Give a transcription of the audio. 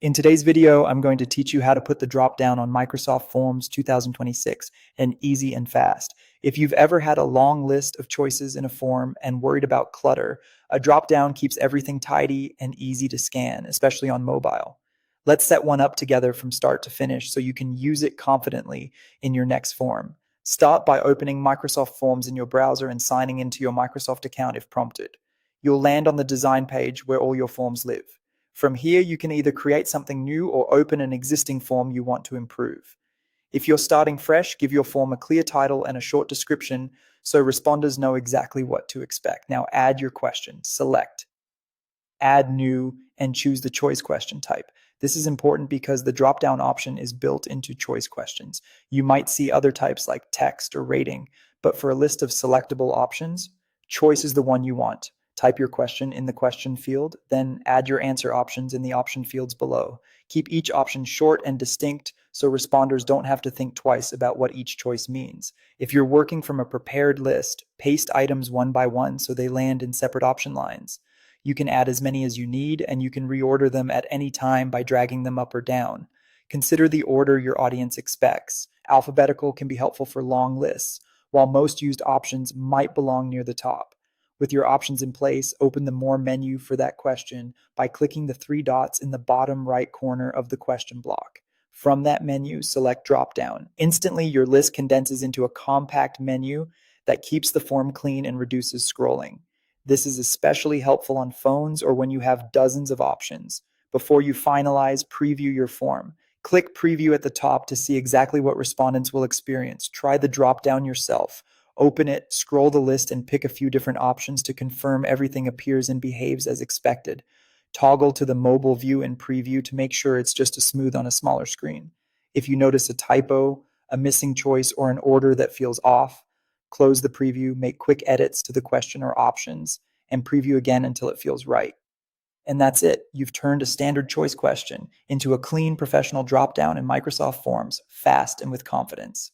In today's video, I'm going to teach you how to put the dropdown on Microsoft Forms 2026 and easy and fast. If you've ever had a long list of choices in a form and worried about clutter, a dropdown keeps everything tidy and easy to scan, especially on mobile. Let's set one up together from start to finish so you can use it confidently in your next form. Start by opening Microsoft Forms in your browser and signing into your Microsoft account if prompted. You'll land on the design page where all your forms live. From here, you can either create something new or open an existing form you want to improve. If you're starting fresh, give your form a clear title and a short description so responders know exactly what to expect. Now add your question, select, add new, and choose the choice question type. This is important because the drop-down option is built into choice questions. You might see other types like text or rating, but for a list of selectable options, choice is the one you want. Type your question in the question field, then add your answer options in the option fields below. Keep each option short and distinct so responders don't have to think twice about what each choice means. If you're working from a prepared list, paste items one by one so they land in separate option lines. You can add as many as you need, and you can reorder them at any time by dragging them up or down. Consider the order your audience expects. Alphabetical can be helpful for long lists, while most used options might belong near the top. With your options in place, open the More menu for that question by clicking the three dots in the bottom right corner of the question block. From that menu, select Dropdown. Instantly, your list condenses into a compact menu that keeps the form clean and reduces scrolling. This is especially helpful on phones or when you have dozens of options. Before you finalize, preview your form. Click Preview at the top to see exactly what respondents will experience. Try the drop-down yourself. Open it, scroll the list, and pick a few different options to confirm everything appears and behaves as expected. Toggle to the mobile view and preview to make sure it's just as smooth on a smaller screen. If you notice a typo, a missing choice, or an order that feels off, close the preview, make quick edits to the question or options, and preview again until it feels right. And that's it. You've turned a standard choice question into a clean professional dropdown in Microsoft Forms, fast and with confidence.